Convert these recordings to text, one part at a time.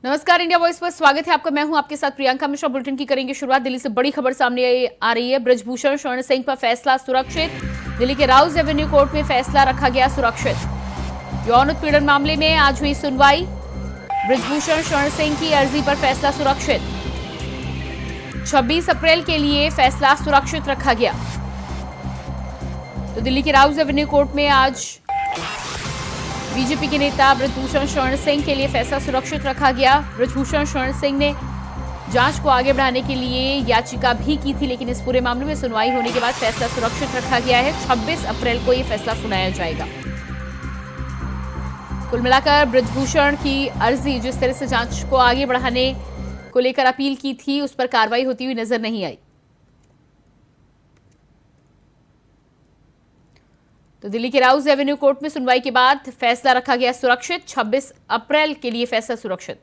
नमस्कार, India voice पर स्वागत है आपका। मैं हूं आपके साथ प्रियंका मिश्रा। बुलेटिन की करेंगे शुरुआत। दिल्ली से बड़ी खबर सामने आ रही है। ब्रजभूषण शरण सिंह पर फैसला सुरक्षित। दिल्ली के राउज एवेन्यू कोर्ट में फैसला रखा गया सुरक्षित। यौन उत्पीड़न मामले में आज हुई सुनवाई। ब्रजभूषण शरण सिंह की अर्जी पर फैसला सुरक्षित। 26 अप्रैल के लिए फैसला सुरक्षित रखा गया। तो दिल्ली के राउज एवेन्यू कोर्ट में आज बीजेपी के नेता ब्रजभूषण शरण सिंह के लिए फैसला सुरक्षित रखा गया। ब्रजभूषण शरण सिंह ने जांच को आगे बढ़ाने के लिए याचिका भी की थी, लेकिन इस पूरे मामले में सुनवाई होने के बाद फैसला सुरक्षित रखा गया है। 26 अप्रैल को यह फैसला सुनाया जाएगा। कुल मिलाकर ब्रजभूषण की अर्जी, जिस तरह से जांच को आगे बढ़ाने को लेकर अपील की थी, उस पर कार्रवाई होती हुई नजर नहीं आई। तो दिल्ली के राउज एवेन्यू कोर्ट में सुनवाई के बाद फैसला रखा गया सुरक्षित। 26 अप्रैल के लिए फैसला सुरक्षित।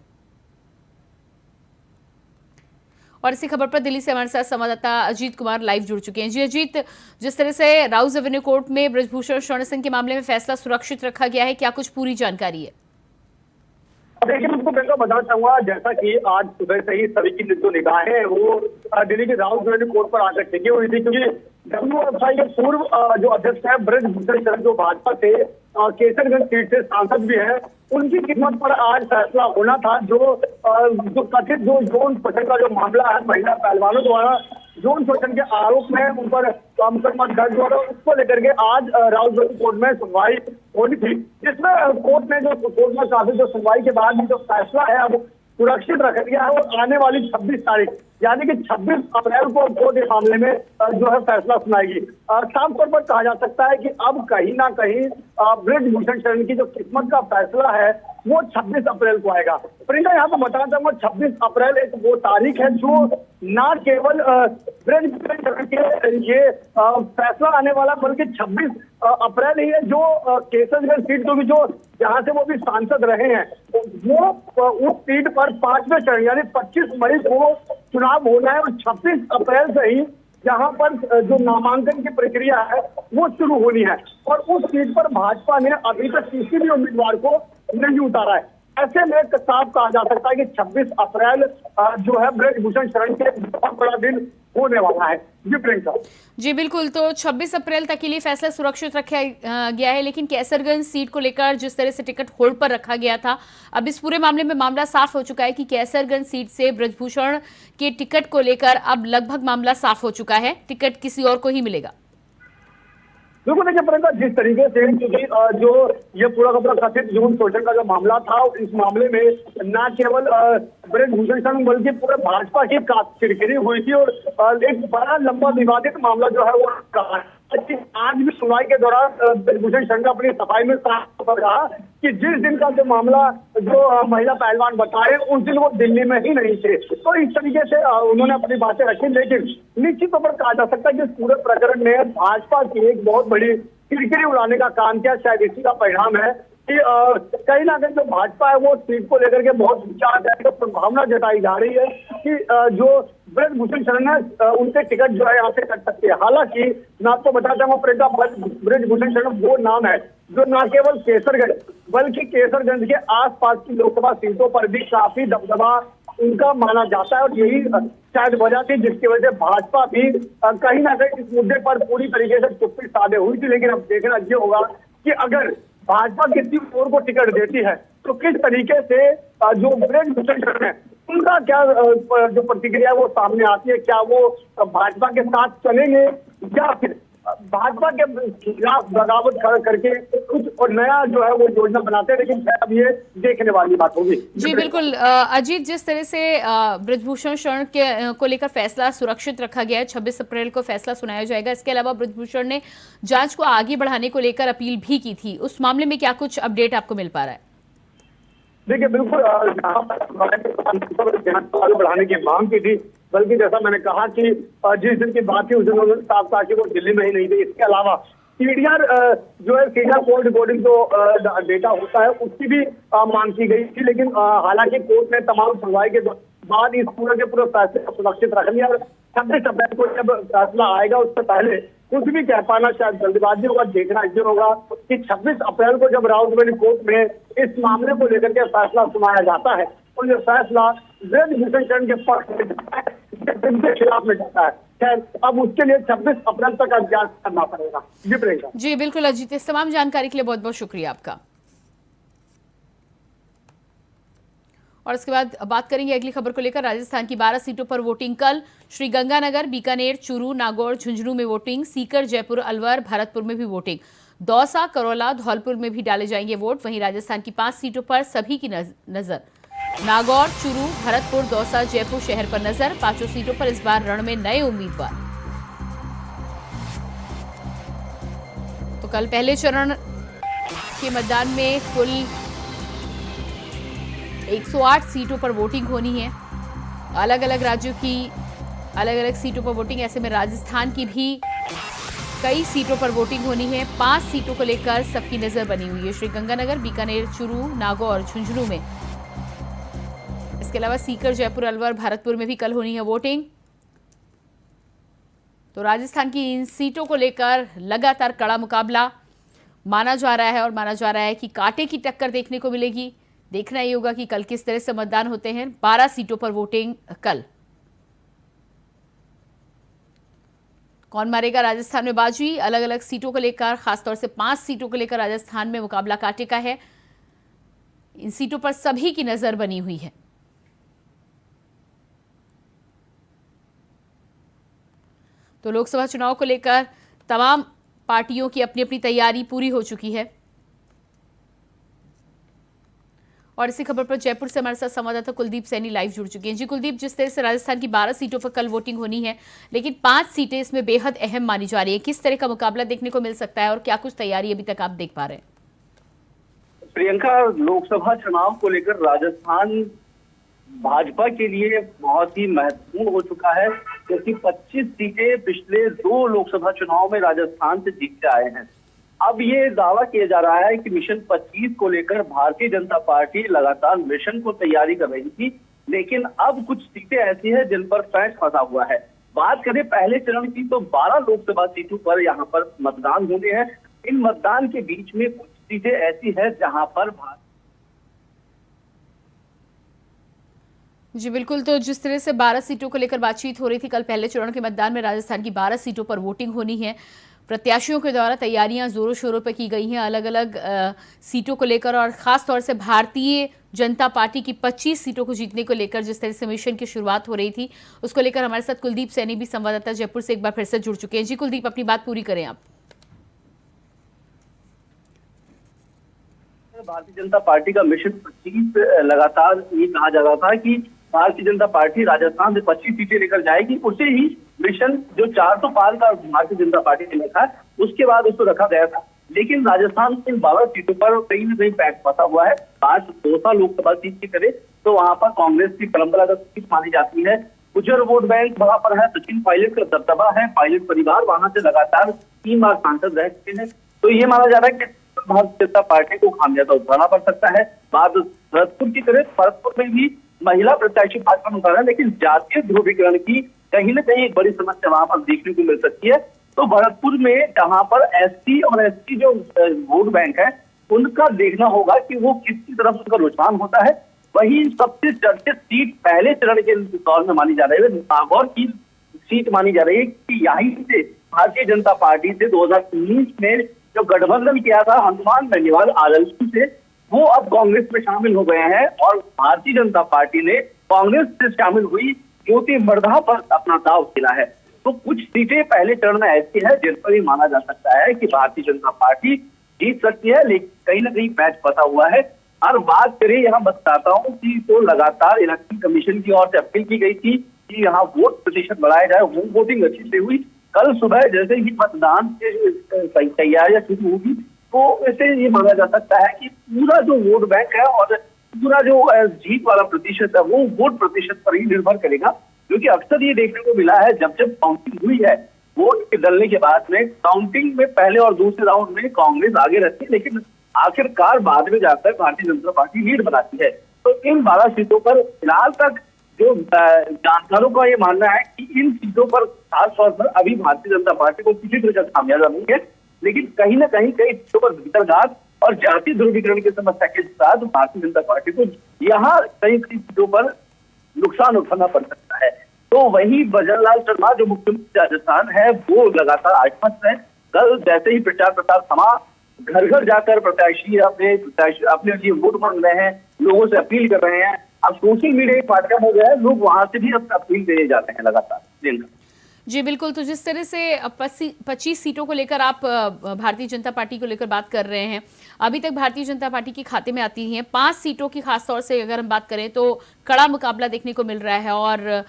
और इसी खबर पर दिल्ली से हमारे साथ संवाददाता अजीत कुमार लाइव जुड़ चुके हैं। जी अजीत, जिस तरह से राउज एवेन्यू कोर्ट में ब्रजभूषण शरण सिंह के मामले में फैसला सुरक्षित रखा गया है, क्या कुछ पूरी जानकारी है? देखिए, मैं आपको बताना चाहूंगा, जैसा कि आज सुबह से ही सभी की जो निगाहें वो दिल्ली के राउज एवेन्यू कोर्ट पर आकर टिकी हुई थी, क्योंकि डब्ल्यूएफआई के पूर्व जो अध्यक्ष है ब्रजभूषण शरण, जो भाजपा से केसरगंज सीट से सांसद भी है, उनकी खिदमत पर आज फैसला होना था। जो कथित जो यौन शोषण का जो मामला है, महिला पहलवानों द्वारा यौन शोषण के आरोप में उन पर मुकदमा दर्ज हुआ, उसको लेकर के आज राउज एवेन्यू कोर्ट में सुनवाई होनी थी, जिसमें कोर्ट में काफी जो सुनवाई के बाद जो फैसला है अब सुरक्षित रख दिया है। और आने वाली 26 तारीख यानी कि 26 अप्रैल को कोर्ट इस मामले में जो है फैसला सुनाएगी। साफ तौर पर कहा जा सकता है कि अब कहीं ना कहीं ब्रजभूषण शरण की जो किस्मत का फैसला है वो 26 अप्रैल को आएगा। प्रियंका, यहाँ पर बताना चाहूंगा, 26 अप्रैल एक वो तारीख है जो न केवल ब्रजभूषण शरण के ये फैसला आने वाला, बल्कि 26 अप्रैल ही है जो केसरगंज सीट को भी जो जहां से वो भी सांसद रहे हैं, वो उस सीट पर 5वें चरण यानी 25 मई को चुनाव होना है। और 26 अप्रैल से ही यहाँ पर जो नामांकन की प्रक्रिया है वो शुरू होनी है। और उस सीट पर भाजपा ने अभी तक किसी भी उम्मीदवार को नहीं उतारा है। ऐसे में साफ कहा जा सकता है कि 26 अप्रैल जो है ब्रजभूषण शरण के बहुत बड़ा दिन होने वाला है। जी प्रियंका। जी बिल्कुल, तो 26 अप्रैल तक के लिए फैसला सुरक्षित रखा गया है, लेकिन कैसरगंज सीट को लेकर जिस तरह से टिकट होल्ड पर रखा गया था, अब इस पूरे मामले में मामला साफ हो चुका है कि कैसरगंज सीट से ब्रजभूषण के टिकट को लेकर अब लगभग मामला साफ हो चुका है। टिकट किसी और को ही मिलेगा। बिल्कुल, देखिए प्रियंका, जिस तरीके से क्योंकि जो ये पूरा का पूरा कथित यौन शोषण का जो मामला था, इस मामले में न केवल ब्रजभूषण शरण बल्कि पूरे भाजपा की किरकिरी हुई थी। और एक बड़ा लंबा विवादित मामला जो है वो रहा। आज भी सुनवाई के दौरान ब्रजभूषण शरण अपनी सफाई में साफ रहा कि जिस दिन का जो मामला जो महिला पहलवान बताए, उस दिन वो दिल्ली में ही नहीं थे। तो इस तरीके से उन्होंने अपनी बातें रखी, लेकिन निश्चित तौर पर कहा जा सकता है कि इस पूरे प्रकरण ने भाजपा की एक बहुत बड़ी किरकिरी उड़ाने का काम किया। शायद इसी का परिणाम है कि कहीं ना कहीं जो भाजपा है वो सीट को लेकर के बहुत विचार संभावना जताई जा रही है कि जो ब्रजभूषण शरण है उनके टिकट जो है यहाँ से कट सकते हैं। हालांकि मैं आपको बताता हूँ प्रियंका, ब्रजभूषण शरण वो नाम है जो न केवल केसरगंज बल्कि केसरगंज के आसपास की लोकसभा सीटों पर भी काफी दबदबा उनका माना जाता है। और यही शायद वजह थी जिसकी वजह से भाजपा भी कहीं ना कहीं इस मुद्दे पर पूरी तरीके से चुप्पी साधे हुई थी। लेकिन अब देखना ये होगा कि अगर भाजपा किसी और को टिकट देती है तो किस तरीके से जो ब्रजभूषण शरण है उनका क्या जो प्रतिक्रिया वो सामने आती है। क्या वो भाजपा के साथ चलेंगे या फिर भाजपा के खिलाफ बगावत करके कुछ और नया जो है वो योजना बनाते हैं। लेकिन अब ये देखने वाली बात होगी। जी बिल्कुल अजीत, जिस तरह से ब्रजभूषण शरण के को लेकर फैसला सुरक्षित रखा गया है, 26 अप्रैल को फैसला सुनाया जाएगा। इसके अलावा ब्रजभूषण ने जांच को आगे बढ़ाने को लेकर अपील भी की थी। उस मामले में क्या कुछ अपडेट आपको मिल पा रहा है? देखिए, बिल्कुल आगे बढ़ाने की मांग की थी, बल्कि जैसा मैंने कहा कि जिस दिन की बात थी उस दिन उन्होंने साफ कहा कि वो दिल्ली में ही नहीं थे। इसके अलावा सीडीआर जो है सीडीआर कोर्ट रिकॉर्डिंग जो डेटा होता है उसकी भी मांग की गई थी। लेकिन हालांकि कोर्ट ने तमाम सुनवाई के बाद इस पूरे के पूरे फैसले को सुरक्षित रख लिया। 26 अप्रैल को जब फैसला आएगा उससे पहले कुछ भी कह पाना शायद जल्दबाजी होगा। देखना ये होगा कि 26 अप्रैल को जब राउज एवेन्यू कोर्ट में इस मामले को लेकर के फैसला सुनाया जाता है और ये फैसला ब्रजभूषण शरण के पक्ष में जाता है, जिनके खिलाफ में जाता है। खैर, अब उसके लिए 26 अप्रैल तक अभ्यास करना पड़ेगा। जी प्रियंका। जी बिल्कुल अजीत, इस तमाम जानकारी के लिए बहुत बहुत शुक्रिया आपका। और इसके बाद बात करेंगे अगली खबर को लेकर। राजस्थान की 12 सीटों पर वोटिंग कल। श्रीगंगानगर, बीकानेर, चूरू, नागौर, झुंझुनू में वोटिंग। सीकर, जयपुर, अलवर, भरतपुर में भी वोटिंग। दौसा, करौला, धौलपुर में भी डाले जाएंगे वोट। वहीं राजस्थान की 5 सीटों पर सभी की नजर। नागौर, चूरू, भरतपुर, दौसा, जयपुर शहर पर नजर। 5 सीटों पर इस बार रण में नए उम्मीदवार। तो कल पहले चरण के मतदान में कुल 108 सीटों पर वोटिंग होनी है। अलग अलग राज्यों की अलग अलग सीटों पर वोटिंग, ऐसे में राजस्थान की भी कई सीटों पर वोटिंग होनी है। 5 सीटों को लेकर सबकी नजर बनी हुई है। श्रीगंगानगर, बीकानेर, चूरू, नागौर, झुंझुनू में। इसके अलावा सीकर, जयपुर, अलवर, भरतपुर में भी कल होनी है वोटिंग। तो राजस्थान की इन सीटों को लेकर लगातार कड़ा मुकाबला माना जा रहा है और माना जा रहा है कि कांटे की टक्कर देखने को मिलेगी। देखना ही होगा कि कल किस तरह से मतदान होते हैं। 12 सीटों पर वोटिंग कल। कौन मारेगा राजस्थान में बाजी? अलग अलग सीटों को लेकर, खासतौर से 5 सीटों को लेकर राजस्थान में मुकाबला कांटे का है। इन सीटों पर सभी की नजर बनी हुई है। तो लोकसभा चुनाव को लेकर तमाम पार्टियों की अपनी अपनी तैयारी पूरी हो चुकी है। और इसी खबर पर जयपुर से हमारे साथ संवाददाता कुलदीप सैनी लाइव जुड़ चुके हैं। जी कुलदीप, जिस तरह से राजस्थान की 12 सीटों पर कल वोटिंग होनी है, लेकिन 5 सीटें इसमें बेहद अहम मानी जा रही है, किस तरह का मुकाबला देखने को मिल सकता है और क्या कुछ तैयारी अभी तक आप देख पा रहे हैं? प्रियंका, लोकसभा चुनाव को लेकर राजस्थान भाजपा के लिए बहुत ही महत्वपूर्ण हो चुका है, क्योंकि 25 सीटें पिछले 2 लोकसभा चुनाव में राजस्थान से जीत के आए हैं। अब ये दावा किया जा रहा है कि मिशन 25 को लेकर भारतीय जनता पार्टी लगातार मिशन को तैयारी कर रही थी, लेकिन अब कुछ सीटें ऐसी हैं जिन पर पैंच फंसा हुआ है। बात करें पहले चरण की, तो 12 लोकसभा सीटों पर यहाँ पर मतदान होने हैं। इन मतदान के बीच में कुछ सीटें ऐसी है जहां पर जी बिल्कुल, तो जिस तरह से 12 सीटों को लेकर बातचीत हो रही थी, कल पहले चरण के मतदान में राजस्थान की 12 सीटों पर वोटिंग होनी है। प्रत्याशियों के द्वारा तैयारियां जोरों शोरों पर की गई हैं अलग अलग सीटों को लेकर, और खास तौर से भारतीय जनता पार्टी की 25 सीटों को जीतने को लेकर जिस तरह से मिशन की शुरुआत हो रही थी, उसको लेकर हमारे साथ कुलदीप सैनी भी संवाददाता जयपुर से एक बार फिर से जुड़ चुके हैं। जी कुलदीप, अपनी बात पूरी करें आप। भारतीय जनता पार्टी का मिशन 25 लगातार ये कहा जा रहा था कि भारतीय जनता पार्टी राजस्थान से 25 सीटें लेकर जाएगी। उसे ही मिशन जो 400 पार का भारतीय जनता पार्टी ने लिखा, उसके बाद उसको रखा गया था। लेकिन राजस्थान की 12 सीटों पर कहीं न कहीं पैक फंसा हुआ है। आज दौसा लोकसभा सीट की करें तो वहां पर कांग्रेस की परंपरागत सीट मानी जाती है। गुर्जर वोट बैंक वहां पर है। सचिन पायलट का दबदबा है। पायलट परिवार वहां से लगातार 3 बार सांसद रह चुके हैं। तो ये माना जा रहा है कि भारतीय जनता पार्टी को खामियाजा उठाना पड़ सकता है। बात भरतपुर की करें, भरतपुर में भी महिला प्रत्याशी भाजपा में उतारा है, लेकिन जातीय ध्रुवीकरण की कहीं न कहीं एक बड़ी समस्या वहां पर देखने को मिल सकती है। तो भरतपुर में जहां पर एसटी और एसटी जो वोट बैंक है, उनका देखना होगा कि वो किसकी तरफ उनका रुझान होता है। वही सबसे चर्चित सीट पहले चरण के दौर में मानी जा रही है, नागौर की सीट मानी जा रही है कि यहीं से भारतीय जनता पार्टी से 2019 में जो गठबंधन किया था हनुमान बेनीवाल आलमपुर से, वो अब कांग्रेस में शामिल हो गए हैं और भारतीय जनता पार्टी ने कांग्रेस से शामिल हुई ज्योति मर्धा पर अपना दाव खेला है। तो कुछ सीटें पहले चरण में ऐसी है जिन पर ही माना जा सकता है कि भारतीय जनता पार्टी जीत सकती है, लेकिन कहीं ना कहीं मैच फंसा हुआ है। और बात करें, यहाँ बताता हूँ कि तो लगातार इलेक्शन कमीशन की ओर से अपील की गई थी कि यहाँ वोट प्रतिशत बढ़ाया जाए। वो वोटिंग अच्छी से हुई। कल सुबह जैसे ही मतदान की तैयारियां शुरू होगी, तो ऐसे ये माना जा सकता है कि पूरा जो वोट बैंक है और पूरा जो जीत वाला प्रतिशत है, वो वोट प्रतिशत पर ही निर्भर करेगा। क्योंकि अक्सर ये देखने को मिला है, जब जब काउंटिंग हुई है वोट के डलने के बाद में, काउंटिंग में पहले और दूसरे राउंड में कांग्रेस आगे रहती है, लेकिन आखिरकार बाद में जाकर भारतीय जनता पार्टी लीड बनाती है। तो इन 12 सीटों पर फिलहाल तक जो जानकारोों का ये मानना है कि इन सीटों पर खासतौर पर अभी भारतीय जनता पार्टी को किसी तरह का खामियाजा नहीं है, लेकिन कहीं ना कहीं कई सीटों पर भीतरघात और जाति ध्रुवीकरण की समस्या के साथ भारतीय जनता पार्टी को यहाँ कई सीटों पर नुकसान उठाना पड़ सकता है। तो वही भजनलाल शर्मा जो मुख्यमंत्री राजस्थान है वो लगातार आश्वस्त है। कल जैसे ही प्रचार प्रसार थमा, घर घर जाकर प्रत्याशी अपने लिए वोट मांग रहे हैं, लोगों से अपील कर रहे हैं। अब सोशल मीडिया एक माध्यम हो गया है, लोग वहां से भी अपना अपील देने जाते हैं लगातार। जी बिल्कुल, तो जिस तरह से 25 सीटों को लेकर आप भारतीय जनता पार्टी को लेकर बात कर रहे हैं, अभी तक भारतीय जनता पार्टी के खाते में आती हैं 5 सीटों की। खासतौर से अगर हम बात करें तो कड़ा मुकाबला देखने को मिल रहा है और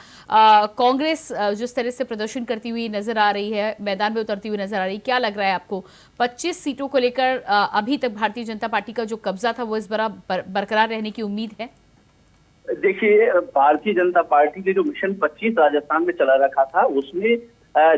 कांग्रेस जिस तरह से प्रदर्शन करती हुई नजर आ रही है, मैदान में उतरती हुई नजर आ रही है, क्या लग रहा है आपको 25 सीटों को लेकर अभी तक भारतीय जनता पार्टी का जो कब्जा था वो इस बार बरकरार रहने की उम्मीद है? देखिए, भारतीय जनता पार्टी के जो मिशन 25 राजस्थान में चला रखा था उसमें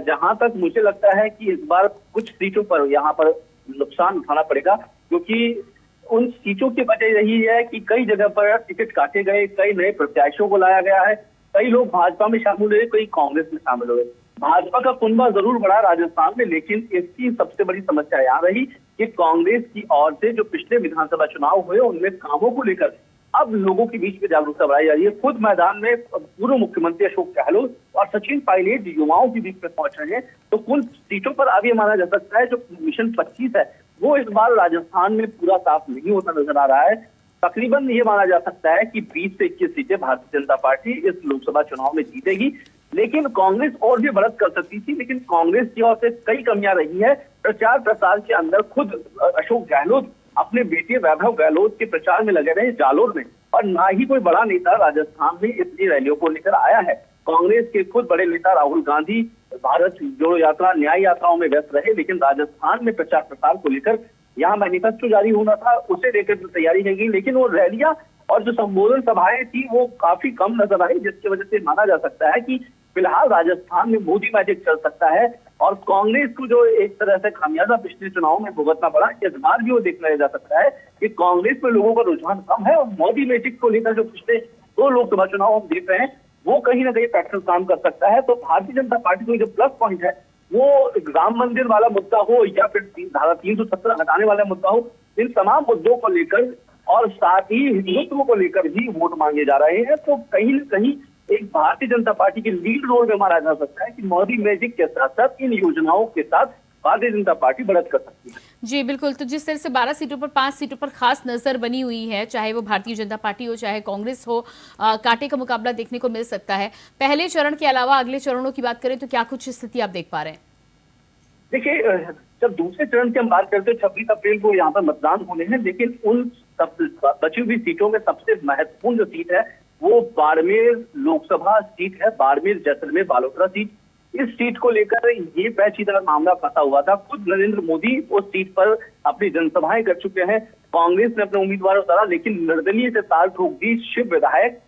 जहां तक मुझे लगता है कि इस बार कुछ सीटों पर यहाँ पर नुकसान उठाना पड़ेगा, क्योंकि उन सीटों की वजह यही है कि कई जगह पर टिकट काटे गए, कई नए प्रत्याशियों को लाया गया है, कई लोग भाजपा में शामिल हुए, कई कांग्रेस में शामिल हुए। भाजपा का कुनबा जरूर बढ़ा राजस्थान में, लेकिन इसकी सबसे बड़ी समस्या यहाँ रही कि कांग्रेस की ओर से जो पिछले विधानसभा चुनाव हुए उनमें कामों को लेकर अब लोगों के बीच में जागरूकता बढ़ाई जा रही है। खुद मैदान में पूर्व मुख्यमंत्री अशोक गहलोत और सचिन पायलट युवाओं के बीच में पहुंच रहे हैं। तो कुल सीटों पर अब ये माना जा सकता है जो मिशन 25 है वो इस बार राजस्थान में पूरा साफ नहीं होता नजर आ रहा है। तकरीबन ये माना जा सकता है कि 20 से 21 सीटें भारतीय जनता पार्टी इस लोकसभा चुनाव में जीतेगी, लेकिन कांग्रेस और भी बढ़त कर सकती थी, लेकिन कांग्रेस की ओर से कई कमियां रही है। प्रचार प्रसार के अंदर खुद अशोक गहलोत अपने बेटे वैभव गहलोत के प्रचार में लगे रहे जालोर में, और ना ही कोई बड़ा नेता राजस्थान में इतनी रैलियों को लेकर आया है। कांग्रेस के खुद बड़े नेता राहुल गांधी भारत जोड़ो यात्रा, न्याय यात्राओं में व्यस्त रहे, लेकिन राजस्थान में प्रचार प्रसार को लेकर यहाँ मैनिफेस्टो जारी होना था, उसे लेकर तैयारी की गई, लेकिन वो रैलियां और जो संबोधन सभाएं थी वो काफी कम नजर आई, जिसकी वजह से माना जा सकता है कि फिलहाल राजस्थान में मोदी मैजिक चल सकता है। और कांग्रेस को जो एक तरह से खामियाजा पिछले चुनाव में भुगतना पड़ा, इस बार भी वो देखा जा सकता है कि कांग्रेस में लोगों का रुझान कम है और मोदी मैजिक को लेकर जो पिछले 2 लोकसभा चुनाव हम देख रहे हैं वो कहीं ना कहीं पैटर्न काम कर सकता है। तो भारतीय जनता पार्टी को जो प्लस पॉइंट है वो राम मंदिर वाला मुद्दा हो या फिर धारा 317 हटाने वाला मुद्दा हो, इन तमाम मुद्दों को लेकर और साथ ही हिंदुत्व को लेकर भी वोट मांगे जा रहे हैं। तो कहीं न कहीं एक भारतीय जनता पार्टी के लीड रोल में माना जा सकता है कि मोदी मैजिक के साथ साथ इन योजनाओं के साथ भारतीय जनता पार्टी बढ़त कर सकती है। जी बिल्कुल, तो जिस तरह से 12 सीटों पर 5 सीटों पर खास नजर बनी हुई है, चाहे वो भारतीय जनता पार्टी हो चाहे कांग्रेस हो, कांटे का मुकाबला देखने को मिल सकता है। पहले चरण के अलावा अगले चरणों की बात करें तो क्या कुछ स्थिति आप देख पा रहे हैं? देखिए, जब दूसरे चरण की हम बात करते हैं 26 अप्रैल को यहाँ पर मतदान होने हैं, लेकिन उन बची हुई सीटों में सबसे महत्वपूर्ण जो सीट है वो बाड़मेर लोकसभा सीट है, बाड़मेर जैसलमेर बालोतरा सीट। इस सीट को लेकर ये पेचीदा मामला फंसा हुआ था। खुद नरेंद्र मोदी उस सीट पर अपनी जनसभाएं कर चुके हैं। कांग्रेस ने अपने उम्मीदवार उतारा, लेकिन निर्दलीय से ताल ठोक दी शिव विधायक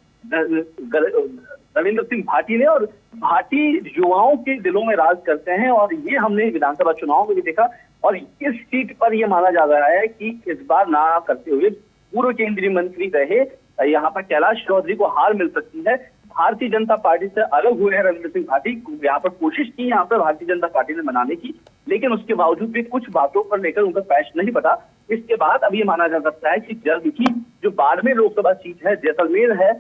रविंद्र सिंह भाटी ने, और भाटी युवाओं के दिलों में राज करते हैं और ये हमने विधानसभा चुनाव में भी देखा। और इस सीट पर यह माना जा रहा है कि इस बार ना करते हुए पूर्व केंद्रीय मंत्री रहे यहाँ पर कैलाश चौधरी को हार मिल सकती है। भारतीय जनता पार्टी से अलग हुए हैं रविंद्र सिंह भाटी, यहाँ पर कोशिश की यहाँ पर भारतीय जनता पार्टी ने मनाने की, लेकिन उसके बावजूद भी कुछ बातों पर लेकर उनका पैच नहीं पड़ा। इसके बाद अब ये माना जा सकता है कि जल्द ही जो बाड़मेर लोकसभा सीट है, जैसलमेर है,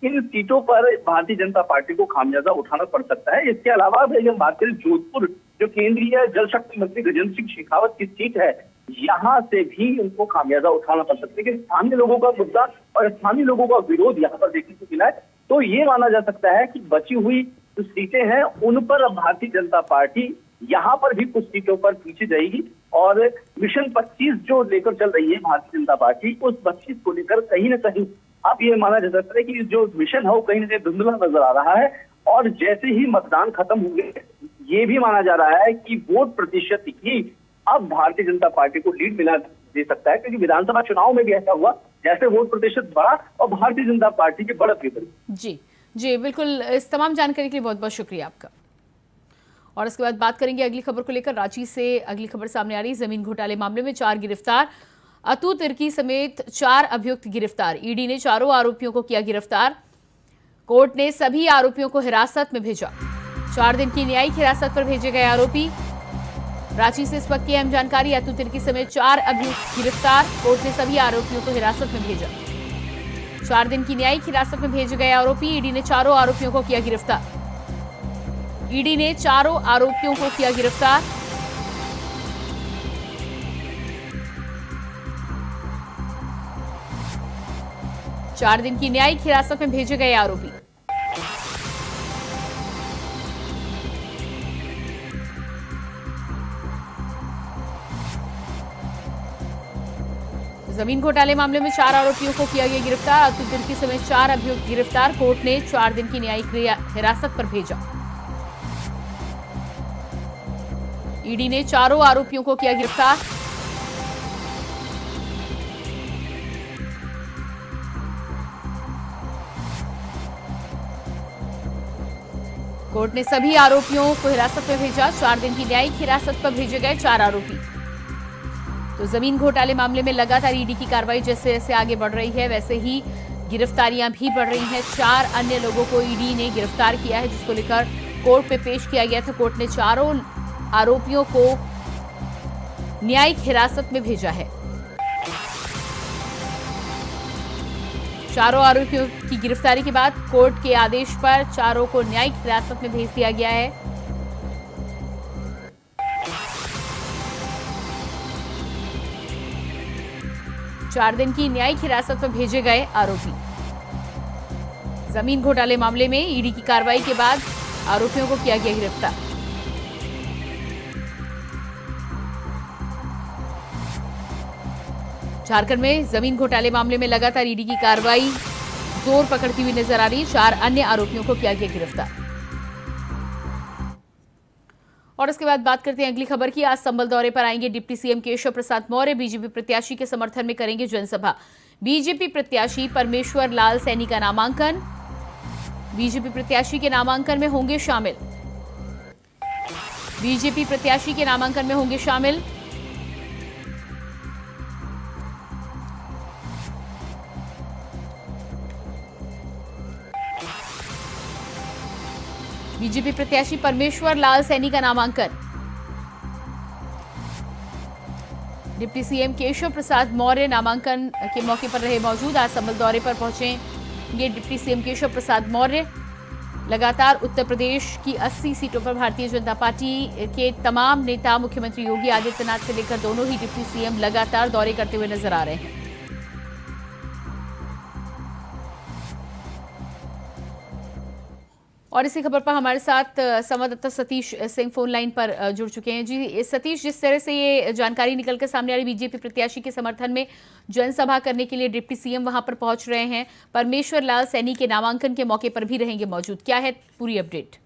इन सीटों पर भारतीय जनता पार्टी को खामियाजा उठाना पड़ सकता है। इसके अलावा हम बात करें जोधपुर, जो केंद्रीय जल शक्ति मंत्री गजेंद्र सिंह शेखावत की सीट है, यहाँ से भी उनको खामियाजा उठाना पड़ सकता है। लेकिन स्थानीय लोगों का मुद्दा और स्थानीय लोगों का विरोध यहाँ पर देखने को मिला है। तो ये माना जा सकता है कि बची हुई जो सीटें हैं उन पर अब भारतीय जनता पार्टी यहाँ पर भी कुछ सीटों पर पीछे जाएगी, और मिशन 25 जो लेकर चल रही है भारतीय जनता पार्टी, उस 25 को लेकर कहीं ना कहीं अब ये माना जा सकता है कि जो मिशन है वो कहीं ना कहीं धुंधला नजर आ रहा है। और जैसे ही मतदान खत्म होंगे, ये भी माना जा रहा है कि वोट प्रतिशत ही अब भारतीय जनता पार्टी को लीड मिला दे सकता है, क्योंकि विधानसभा चुनाव में भी ऐसा हुआ, जैसे वोट प्रतिशत बढ़ा और भारतीय जनता पार्टी की बढ़त भी बढ़ी। जी बिल्कुल, इस तमाम जानकारी के लिए बहुत बहुत शुक्रिया आपका। और इसके बाद बात करेंगे अगली खबर को लेकर। रांची से अगली खबर सामने आ रही, जमीन घोटाले मामले में 4 गिरफ्तार, अतु तिर्की समेत 4 अभियुक्त गिरफ्तार। ईडी ने चारों आरोपियों को किया गिरफ्तार। कोर्ट ने सभी आरोपियों को हिरासत में भेजा। 4 दिन की न्यायिक हिरासत पर भेजे गए आरोपी रांची से इस वक्त की अहम जानकारी। अतुल तिर्की समेत 4 अभियुक्त गिरफ्तार। कोर्ट ने सभी आरोपियों को हिरासत में भेजा। 4 दिन की न्यायिक हिरासत में भेजे गए आरोपी। ईडी ने चारों आरोपियों को किया गिरफ्तार। ईडी ने चारों आरोपियों को किया गिरफ्तार। चार दिन की न्यायिक हिरासत में भेजे गए आरोपी। जमीन घोटाले मामले में 4 आरोपियों को किया गया गिरफ्तार। अतुल तिर्की समेत 4 अभियुक्त गिरफ्तार। कोर्ट ने 4 दिन की न्यायिक हिरासत पर भेजा। ईडी ने चारों आरोपियों को किया गिरफ्तार। कोर्ट ने सभी आरोपियों को हिरासत में भेजा। 4 दिन की न्यायिक हिरासत पर भेजे गए 4 आरोपी। तो जमीन घोटाले मामले में लगातार ईडी की कार्रवाई जैसे जैसे आगे बढ़ रही है वैसे ही गिरफ्तारियां भी बढ़ रही हैं। 4 अन्य लोगों को ईडी ने गिरफ्तार किया है, जिसको लेकर कोर्ट में पेश किया गया था। कोर्ट ने चारों आरोपियों को न्यायिक हिरासत में भेजा है। चारों आरोपियों की गिरफ्तारी के बाद कोर्ट के आदेश पर चारों को न्यायिक हिरासत में भेज दिया गया है। चार दिन की न्यायिक हिरासत में भेजे गए आरोपी। जमीन घोटाले मामले में ईडी की कार्रवाई के बाद आरोपियों को किया गया गिरफ्तार। झारखंड में जमीन घोटाले मामले में लगातार ईडी की कार्रवाई जोर पकड़ती हुई नजर आ रही है। 4 अन्य आरोपियों को किया गया गिरफ्तार। और इसके बाद बात करते हैं अगली खबर की। आज संभल दौरे पर आएंगे deputy CM Keshav Prasad Maurya. BJP प्रत्याशी के समर्थन में करेंगे जनसभा। बीजेपी प्रत्याशी परमेश्वर लाल सैनी का नामांकन। बीजेपी प्रत्याशी के नामांकन में होंगे शामिल। बीजेपी प्रत्याशी के नामांकन में होंगे शामिल। बीजेपी प्रत्याशी परमेश्वर लाल सैनी का नामांकन। डिप्टी सीएम केशव प्रसाद मौर्य नामांकन के मौके पर रहे मौजूद। आज संभल दौरे पर पहुंचेंगे डिप्टी सीएम केशव प्रसाद मौर्य। लगातार उत्तर प्रदेश की 80 सीटों पर भारतीय जनता पार्टी के तमाम नेता मुख्यमंत्री योगी आदित्यनाथ से लेकर दोनों ही डिप्टी सीएम लगातार दौरे करते हुए नजर आ रहे हैं। और इसी खबर पर हमारे साथ संवाददाता सतीश सिंह फोन लाइन पर जुड़ चुके हैं। जी सतीश, जिस तरह से ये जानकारी निकलकर सामने आ रही, बीजेपी प्रत्याशी के समर्थन में जनसभा करने के लिए डिप्टी सीएम वहां पर पहुंच रहे हैं। परमेश्वर लाल सैनी के नामांकन के मौके पर भी रहेंगे मौजूद। क्या है पूरी अपडेट?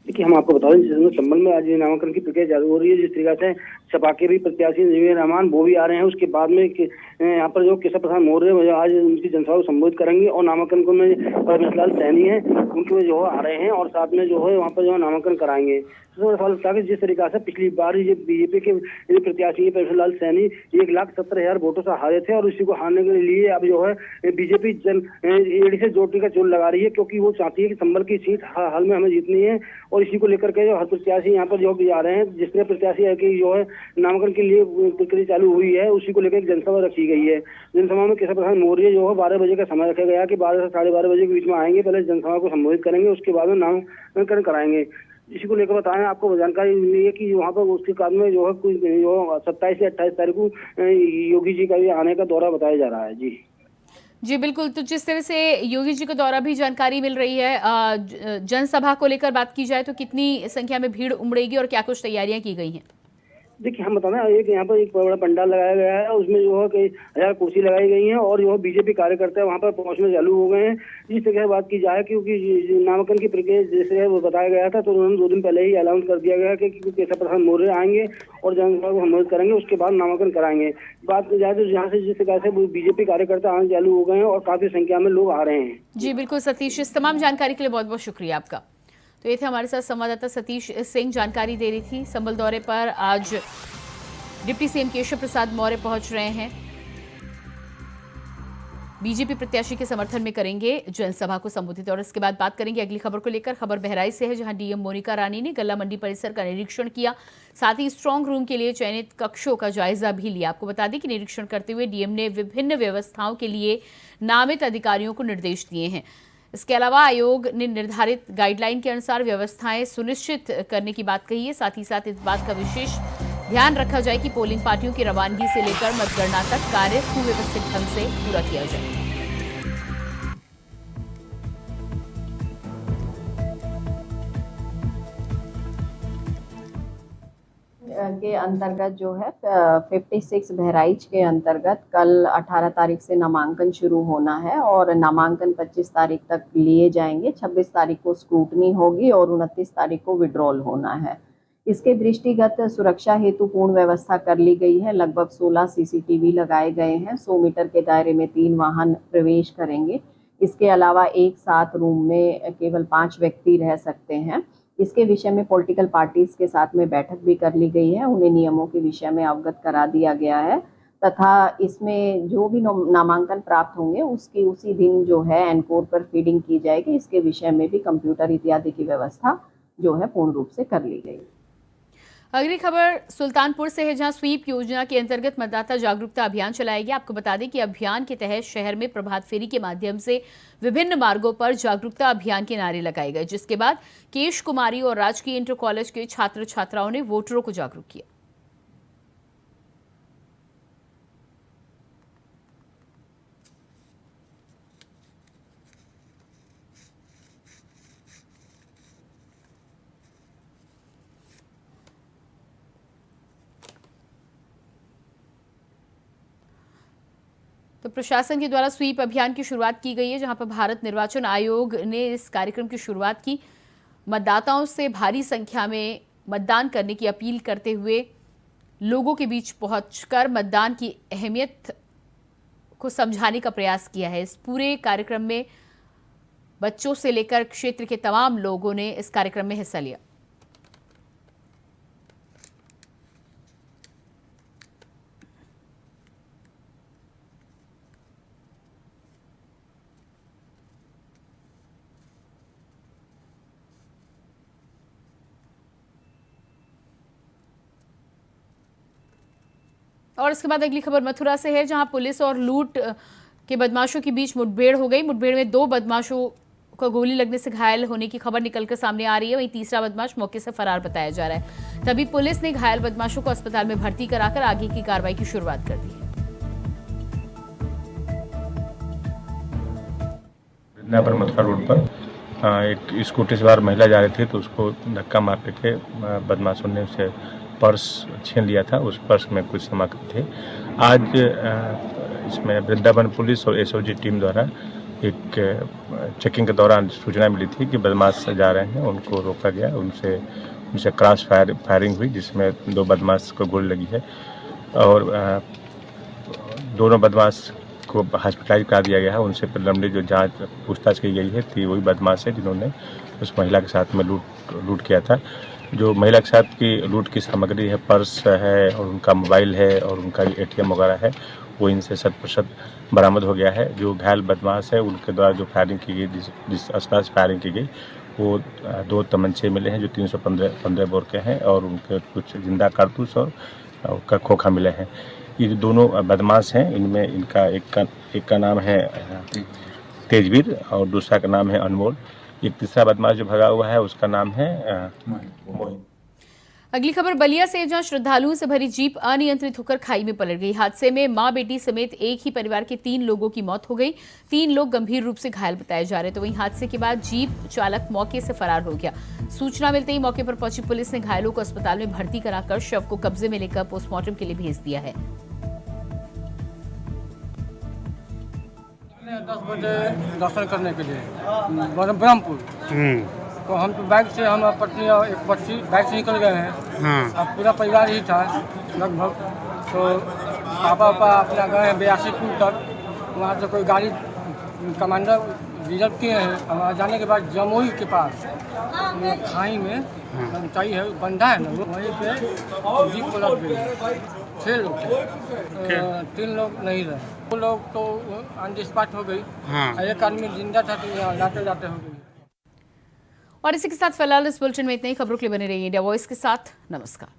देखिए, हम आपको बता दें संबल में आज नामांकन की प्रक्रिया चालू हो रही है। जिस तरीके से सपा के भी प्रत्याशी जमीर रहमान वो भी आ रहे हैं, उसके बाद में यहाँ पर जो केशव प्रसाद मौर्य आज उनकी जनसभा को संबोधित करेंगे और नामांकन को में परमेश्वर लाल सैनी है उनके जो आ रहे हैं और साथ में जो है वहाँ पर जो नामांकन कराएंगे। सवाल था कि जिस तरीका से पिछली बार ये बीजेपी के प्रत्याशी परमेश्वर लाल सैनी 1,70,000 वोटों से हारे थे और इसी को हारने के लिए अब जो है बीजेपी ईडी से जोड़ने का जोर लगा रही है, क्योंकि वो चाहती है कि संभल की सीट हाल में हमें जीतनी है। और इसी को लेकर के जो हर प्रत्याशी यहाँ पर जो भी आ रहे हैं, जिसने प्रत्याशी है कि जो है नामांकन के लिए प्रक्रिया चालू हुई है, उसी को लेकर एक जनसभा रखी गई है। जनसभा में केशव प्रसाद मौर्य जो है 12 बजे का समय रखा गया कि 12 से 12:30 बजे के बीच में आएंगे। पहले जनसभा को संबोधित करेंगे, उसके बाद में नामांकन कराएंगे। इसी को लेकर बताएं, आपको जानकारी मिली है कि वहाँ पर उसके बाद में जो है कुछ 27 से 28 तारीख को योगी जी का भी आने का दौरा बताया जा रहा है। जी बिल्कुल। तो जिस तरह से योगी जी का दौरा भी जानकारी मिल रही है, जनसभा को लेकर बात की जाए तो कितनी संख्या में भीड़ उमड़ेगी और क्या कुछ तैयारियां की गई हैं? देखिए, हम बताना एक यहाँ पर एक बड़ा पंडाल लगाया गया है, उसमें जो है कई 1000 कुर्सी लगाई गई हैं और जो है बीजेपी कार्यकर्ता वहाँ पर पहुँचने चालू हो गए हैं। जिस तरह से बात की जाए, क्योंकि नामांकन की प्रक्रिया जैसे वो बताया गया था, तो उन्होंने 2 दिन पहले ही अनाउंस कर दिया गया कि केशव प्रसाद मौर्य आएंगे और जनसभा को संबोधित करेंगे, उसके बाद नामांकन कराएंगे। बात की जाए तो यहाँ से जिस तरह से बीजेपी कार्यकर्ता आने चालू हो गए हैं और काफी संख्या में लोग आ रहे हैं। जी बिल्कुल सतीश, इस तमाम जानकारी के लिए बहुत बहुत शुक्रिया आपका। तो ये थे हमारे साथ संवाददाता सतीश सिंह, जानकारी दे रही थी। संभल दौरे पर आज डिप्टी सीएम केशव प्रसाद मौर्य पहुंच रहे हैं। बीजेपी प्रत्याशी के समर्थन में करेंगे जनसभा को संबोधित। और इसके बाद बात करेंगे अगली खबर को लेकर। खबर बहराइच से है, जहां डीएम मोनिका रानी ने गल्ला मंडी परिसर का निरीक्षण किया, साथ ही स्ट्रांग रूम के लिए चयनित कक्षों का जायजा भी लिया। आपको बता दें कि निरीक्षण करते हुए डीएम ने विभिन्न व्यवस्थाओं के लिए नामित अधिकारियों को निर्देश दिए हैं। इसके अलावा आयोग ने निर्धारित गाइडलाइन के अनुसार व्यवस्थाएं सुनिश्चित करने की बात कही है। साथ ही साथ इस बात का विशेष ध्यान रखा जाए कि पोलिंग पार्टियों की रवानगी से लेकर मतगणना तक कार्य सुव्यवस्थित ढंग से पूरा किया जाए। के अंतर्गत जो है 56 बहराइच के अंतर्गत कल 18 तारीख से नामांकन शुरू होना है और नामांकन 25 तारीख तक लिए जाएंगे। 26 तारीख को स्क्रूटनी होगी और 29 तारीख को विड्रॉल होना है। इसके दृष्टिगत सुरक्षा हेतु पूर्ण व्यवस्था कर ली गई है। लगभग 16 सीसीटीवी लगाए गए हैं। 100 मीटर के दायरे में 3 वाहन प्रवेश करेंगे। इसके अलावा एक साथ रूम में केवल 5 व्यक्ति रह सकते हैं। इसके विषय में पॉलिटिकल पार्टीज के साथ में बैठक भी कर ली गई है। उन्हें नियमों के विषय में अवगत करा दिया गया है तथा इसमें जो भी नामांकन प्राप्त होंगे उसकी उसी दिन जो है एनकोर पर फीडिंग की जाएगी। इसके विषय में भी कंप्यूटर इत्यादि की व्यवस्था जो है पूर्ण रूप से कर ली गई। अगली खबर सुल्तानपुर से है, जहां स्वीप योजना के अंतर्गत मतदाता जागरूकता अभियान चलाया गया। आपको बता दें कि अभियान के तहत शहर में प्रभात फेरी के माध्यम से विभिन्न मार्गों पर जागरूकता अभियान के नारे लगाए गए, जिसके बाद केश कुमारी और राजकीय इंटर कॉलेज के छात्र छात्राओं ने वोटरों को जागरूक किया। तो प्रशासन के द्वारा स्वीप अभियान की शुरुआत की गई है, जहां पर भारत निर्वाचन आयोग ने इस कार्यक्रम की शुरुआत की। मतदाताओं से भारी संख्या में मतदान करने की अपील करते हुए लोगों के बीच पहुंचकर मतदान की अहमियत को समझाने का प्रयास किया है। इस पूरे कार्यक्रम में बच्चों से लेकर क्षेत्र के तमाम लोगों ने इस कार्यक्रम में हिस्सा लिया। और इसके बाद अगली खबर मथुरा से है, जहां पुलिस और लूट के बदमाशों के बीच मुठभेड़ हो गई। मुठभेड़ में 2 बदमाशों को गोली लगने से घायल होने की खबर निकलकर सामने आ रही है। वहीं तीसरा बदमाश मौके से फरार बताया जा रहा है। तभी पुलिस ने घायल बदमाशों को अस्पताल में भर्ती कराकर आगे की कार्रवाई की शुरुआत कर दी है। पर मथुरा रोड पर एक स्कूटी सवार महिला जा रही थी, तो उसको धक्का मार के बदमाशों ने उसे पर्स छीन लिया था। उस पर्स में कुछ सामग्री थे। आज इसमें वृंदावन पुलिस और एसओजी टीम द्वारा एक चेकिंग के दौरान सूचना मिली थी कि बदमाश जा रहे हैं। उनको रोका गया, उनसे क्रॉस फायरिंग हुई, जिसमें 2 बदमाश को गोली लगी है और दोनों बदमाश को हॉस्पिटलाइज करा दिया गया है। उनसे लंबी जो जांच पूछताछ की गई है थी वही बदमाश है जिन्होंने उस महिला के साथ में लूट किया था। जो महिला के साथ की लूट की सामग्री है, पर्स है और उनका मोबाइल है और उनका एटीएम वगैरह है, वो इनसे 100% बरामद हो गया है। जो घायल बदमाश है उनके द्वारा जो फायरिंग की गई, जिस अस्पताल से फायरिंग की गई, वो 2 तमंचे मिले हैं जो 315 बोर के हैं और उनके कुछ जिंदा कारतूस और उनका खोखा मिले हैं। ये जो दोनों बदमाश हैं, इनमें एक का नाम है तेजवीर और दूसरा का नाम है अनमोल। एक तीसरा बदमाश जो भगा हुआ है उसका नाम है मोहित। अगली खबर बलिया से, जहां श्रद्धालुओं से भरी जीप अनियंत्रित होकर खाई में पलट गई। हादसे में मां बेटी समेत एक ही परिवार के 3 लोगों की मौत हो गई। 3 लोग गंभीर रूप से घायल बताए जा रहे। तो वहीं हादसे के बाद जीप चालक मौके से फरार हो गया। सूचना मिलते ही मौके पर पहुंची पुलिस ने घायलों को अस्पताल में भर्ती कराकर शव को कब्जे में लेकर पोस्टमार्टम के लिए भेज दिया है। 10 बजे दर्शन करने के लिए ब्रह्मपुर, तो हम तो बाइक से, हम पत्नी और एक बच्ची बाइक से निकल गए हैं। अब पूरा परिवार ही था लगभग। तो पापा अपना गए हैं 82 पुल तक। वहाँ से कोई गाड़ी कमांडर रिजर्व किए हैं। वहाँ जाने के बाद जमुई के पास खाई में ऊंचाई है, बंधा है ना, वहीं पे जीप पलट गई। 6 लोग थे। 3 लोग नहीं रहे, 2 लोग तो ऑन द स्पॉट हो गई। हाँ। एक आदमी जिंदा था तो यहाँ जाते जाते हो गई। और इसी के साथ फिलहाल इस बुलेटिन में इतनी ही। खबरों के लिए बने रहिए इंडिया वॉइस के साथ। नमस्कार।